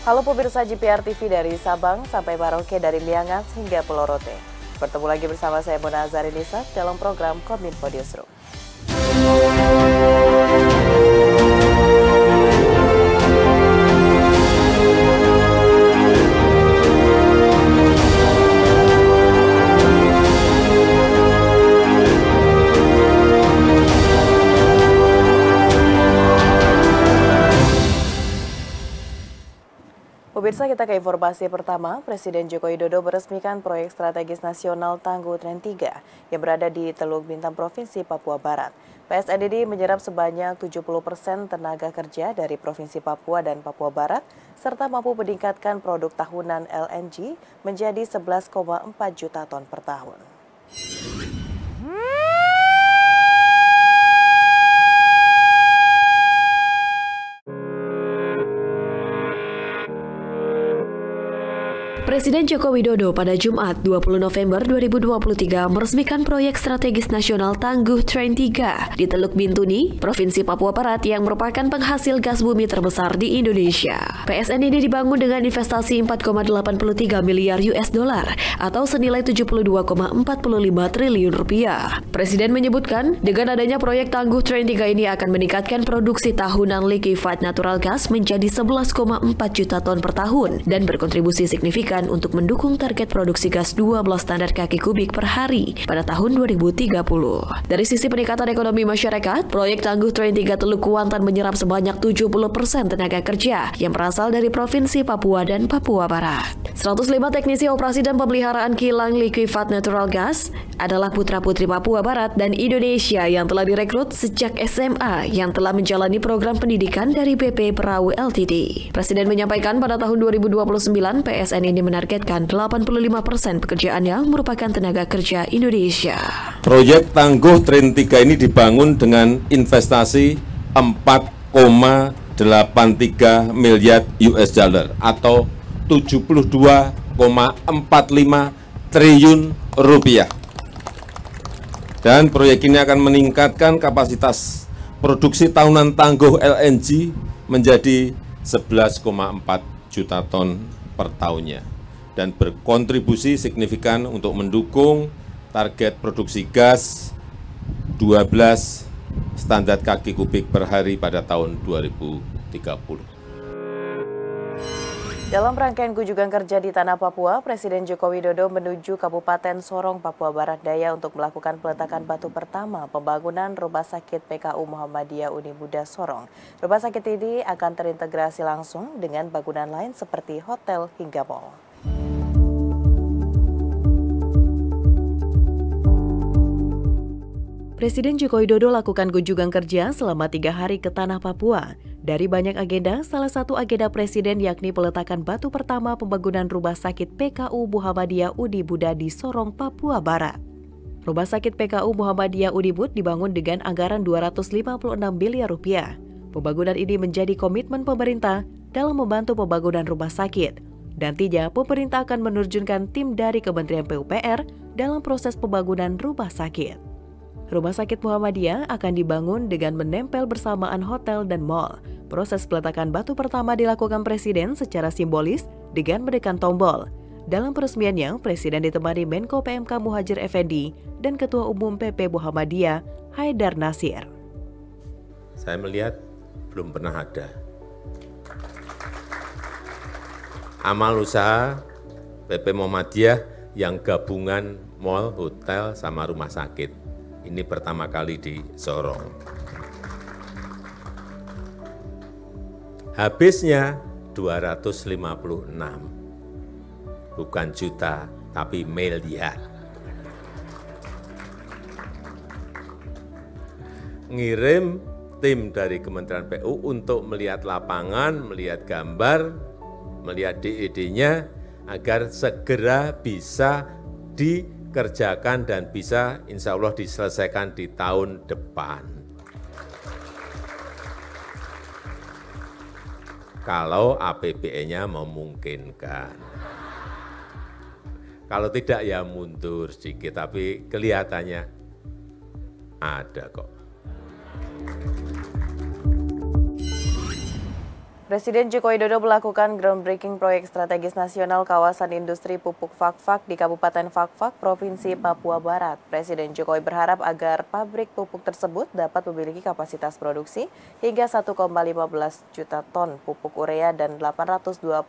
Halo pemirsa GPR TV dari Sabang sampai Merauke dari Miangas hingga Pulau Rote. Bertemu lagi bersama saya Mona Zarinisa dalam program Kominfo Newsroom. Pemirsa, kita ke informasi pertama. Presiden Joko Widodo meresmikan proyek strategis nasional Tangguh Tren 3 yang berada di Teluk Bintang, Provinsi Papua Barat. PSND menyerap sebanyak 70% tenaga kerja dari Provinsi Papua dan Papua Barat, serta mampu meningkatkan produk tahunan LNG menjadi 11,4 juta ton per tahun. Presiden Joko Widodo pada Jumat 20 November 2023 meresmikan proyek strategis nasional Tangguh Tren 3 di Teluk Bintuni, Provinsi Papua Barat yang merupakan penghasil gas bumi terbesar di Indonesia. PSN ini dibangun dengan investasi 4,83 miliar US dollar atau senilai 72,45 triliun rupiah. Presiden menyebutkan dengan adanya proyek Tangguh Tren 3 ini akan meningkatkan produksi tahunan liquefied natural gas menjadi 11,4 juta ton per tahun dan berkontribusi signifikan untuk mendukung target produksi gas 12 standar kaki kubik per hari pada tahun 2030. Dari sisi peningkatan ekonomi masyarakat, proyek Tangguh Tren 3 Teluk Kuantan menyerap sebanyak 70% tenaga kerja yang berasal dari Provinsi Papua dan Papua Barat. 105 teknisi operasi dan pemeliharaan kilang liquefied natural gas adalah putra-putri Papua Barat dan Indonesia yang telah direkrut sejak SMA yang telah menjalani program pendidikan dari BP Perahu Ltd. Presiden menyampaikan pada tahun 2029 PSN ini menargetkan 85% pekerjaannya merupakan tenaga kerja Indonesia. Proyek Tangguh Tren 3 ini dibangun dengan investasi 4,83 miliar US dollar atau 72,45 triliun rupiah. Dan proyek ini akan meningkatkan kapasitas produksi tahunan tangguh LNG menjadi 11,4 juta ton per tahunnya dan berkontribusi signifikan untuk mendukung target produksi gas 12 standar kaki kubik per hari pada tahun 2030. Dalam rangkaian kunjungan kerja di Tanah Papua, Presiden Joko Widodo menuju Kabupaten Sorong, Papua Barat Daya untuk melakukan peletakan batu pertama pembangunan Rumah Sakit PKU Muhammadiyah Uni Muda Sorong. Rumah sakit ini akan terintegrasi langsung dengan bangunan lain seperti hotel hingga mal. Presiden Joko Widodo lakukan kunjungan kerja selama 3 hari ke Tanah Papua. Dari banyak agenda, salah satu agenda Presiden yakni peletakan batu pertama pembangunan Rumah Sakit PKU Muhammadiyah Uni Muda di Sorong, Papua Barat. Rumah Sakit PKU Muhammadiyah Uni Muda dibangun dengan anggaran 256 miliar rupiah. Pembangunan ini menjadi komitmen pemerintah dalam membantu pembangunan rumah sakit. Nantinya, pemerintah akan menerjunkan tim dari Kementerian PUPR dalam proses pembangunan rumah sakit. Rumah Sakit Muhammadiyah akan dibangun dengan menempel bersamaan hotel dan mal. Proses peletakan batu pertama dilakukan Presiden secara simbolis dengan menekan tombol. Dalam peresmiannya, Presiden ditemani Menko PMK Muhadjir Effendi dan Ketua Umum PP Muhammadiyah Haidar Nasir. Saya melihat belum pernah ada amal usaha PP Muhammadiyah yang gabungan mal, hotel, sama rumah sakit. Ini pertama kali di Sorong. Habisnya 256. Bukan juta, tapi miliar. Ngirim tim dari Kementerian PU untuk melihat lapangan, melihat gambar, melihat DED-nya agar segera bisa dikerjakan dan bisa insya Allah diselesaikan di tahun depan. Kalau APBN-nya memungkinkan. Kalau tidak ya mundur sedikit, tapi kelihatannya ada kok. Presiden Joko Widodo melakukan groundbreaking proyek strategis nasional kawasan industri pupuk Fakfak di Kabupaten Fakfak, Provinsi Papua Barat. Presiden Jokowi berharap agar pabrik pupuk tersebut dapat memiliki kapasitas produksi hingga 1,15 juta ton pupuk urea dan 825.000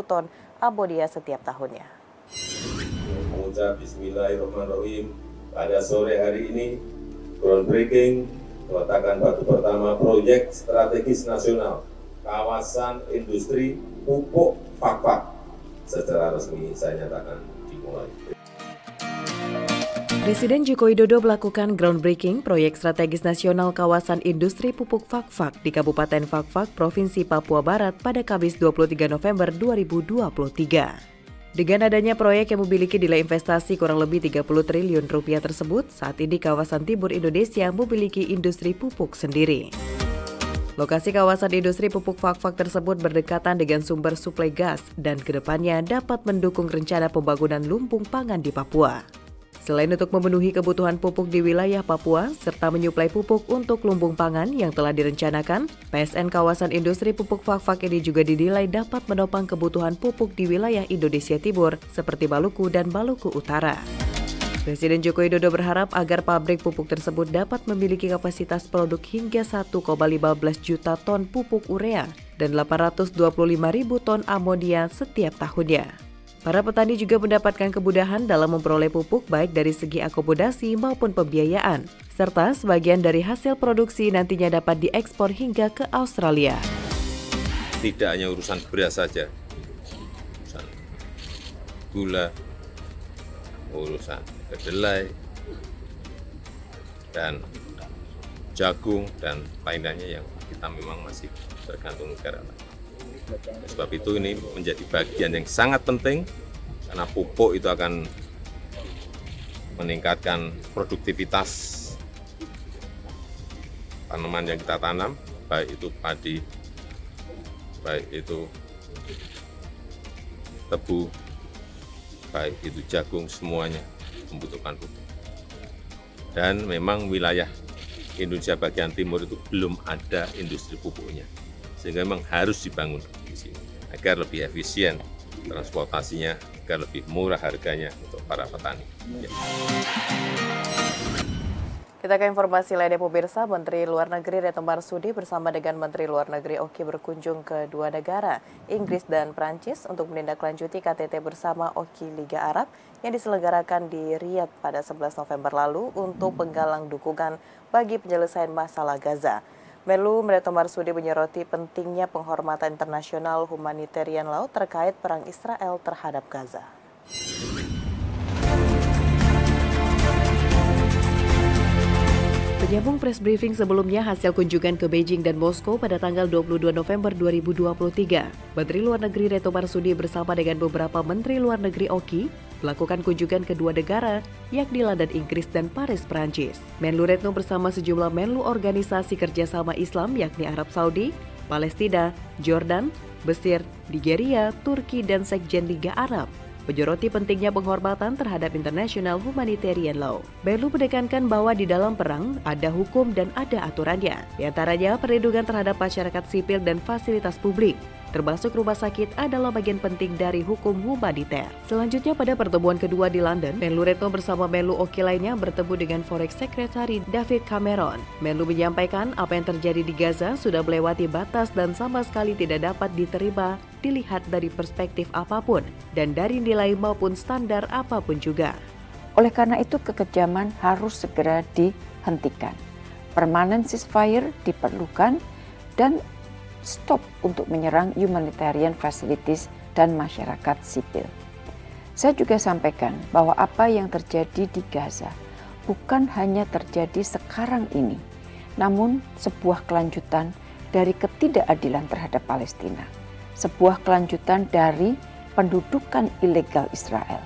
ton amonia setiap tahunnya. Mengucap Bismillahirrahmanirrahim, pada sore hari ini groundbreaking peletakan batu pertama proyek strategis nasional kawasan industri pupuk Fakfak secara resmi saya nyatakan dimulai. Presiden Joko Widodo melakukan groundbreaking proyek strategis nasional kawasan industri pupuk Fakfak di Kabupaten Fakfak, Provinsi Papua Barat pada Kamis 23 November 2023. Dengan adanya proyek yang memiliki nilai investasi kurang lebih 30 triliun rupiah tersebut, saat ini kawasan timur Indonesia memiliki industri pupuk sendiri. Lokasi kawasan industri pupuk Fakfak tersebut berdekatan dengan sumber suplai gas dan kedepannya dapat mendukung rencana pembangunan lumbung pangan di Papua. Selain untuk memenuhi kebutuhan pupuk di wilayah Papua, serta menyuplai pupuk untuk lumbung pangan yang telah direncanakan, PSN kawasan industri pupuk Fakfak ini juga dinilai dapat menopang kebutuhan pupuk di wilayah Indonesia Timur seperti Maluku dan Maluku Utara. Presiden Joko Widodo berharap agar pabrik pupuk tersebut dapat memiliki kapasitas produk hingga 1,15 juta ton pupuk urea dan 825.000 ton amonia setiap tahunnya. Para petani juga mendapatkan kemudahan dalam memperoleh pupuk baik dari segi akomodasi maupun pembiayaan, serta sebagian dari hasil produksi nantinya dapat diekspor hingga ke Australia. Tidak hanya urusan beras saja, urusan gula, urusan kedelai, dan jagung, dan lainnya yang kita memang masih tergantung negara. Sebab itu ini menjadi bagian yang sangat penting karena pupuk itu akan meningkatkan produktivitas tanaman yang kita tanam, baik itu padi, baik itu tebu, baik itu jagung, semuanya membutuhkan pupuk. Dan memang wilayah Indonesia bagian timur itu belum ada industri pupuknya, sehingga memang harus dibangun di sini agar lebih efisien transportasinya, agar lebih murah harganya untuk para petani. Ya. Kita ke informasi lainnya pemirsa, Menteri Luar Negeri Retno Marsudi bersama dengan Menteri Luar Negeri Oki berkunjung ke dua negara, Inggris dan Prancis, untuk menindaklanjuti KTT bersama Oki Liga Arab yang diselenggarakan di Riyadh pada 11 November lalu untuk penggalang dukungan bagi penyelesaian masalah Gaza. Menlu Retno Marsudi menyoroti pentingnya penghormatan internasional humanitarian laut terkait perang Israel terhadap Gaza. Penyambung press briefing sebelumnya hasil kunjungan ke Beijing dan Moskow pada tanggal 22 November 2023. Menteri Luar Negeri Retno Marsudi bersama dengan beberapa Menteri Luar Negeri Oki melakukan kunjungan ke dua negara, yakni London, Inggris dan Paris, Prancis. Menlu Retno bersama sejumlah Menlu Organisasi Kerjasama Islam yakni Arab Saudi, Palestina, Jordan, Mesir, Nigeria, Turki dan Sekjen Liga Arab menyoroti pentingnya penghormatan terhadap international humanitarian law. Menlu menekankan bahwa di dalam perang ada hukum dan ada aturannya, di antaranya perlindungan terhadap masyarakat sipil dan fasilitas publik, termasuk rumah sakit adalah bagian penting dari hukum humaniter. Selanjutnya pada pertemuan kedua di London, Menlu Retno bersama Menlu Oki lainnya bertemu dengan Foreign Secretary David Cameron. Menlu menyampaikan apa yang terjadi di Gaza sudah melewati batas dan sama sekali tidak dapat diterima dilihat dari perspektif apapun dan dari nilai maupun standar apapun juga. Oleh karena itu kekejaman harus segera dihentikan. Permanent ceasefire diperlukan dan stop untuk menyerang humanitarian facilities dan masyarakat sipil. Saya juga sampaikan bahwa apa yang terjadi di Gaza bukan hanya terjadi sekarang ini, namun sebuah kelanjutan dari ketidakadilan terhadap Palestina, sebuah kelanjutan dari pendudukan ilegal Israel,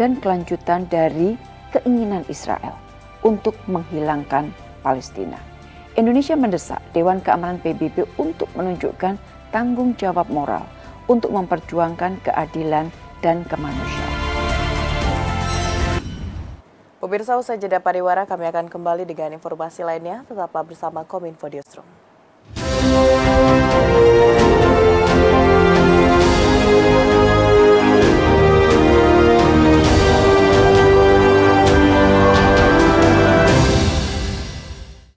dan kelanjutan dari keinginan Israel untuk menghilangkan Palestina. Indonesia mendesak Dewan Keamanan PBB untuk menunjukkan tanggung jawab moral untuk memperjuangkan keadilan dan kemanusiaan. Pemirsa, usai jeda pariwara kami akan kembali dengan informasi lainnya. Tetaplah bersama Kominfo Newsroom.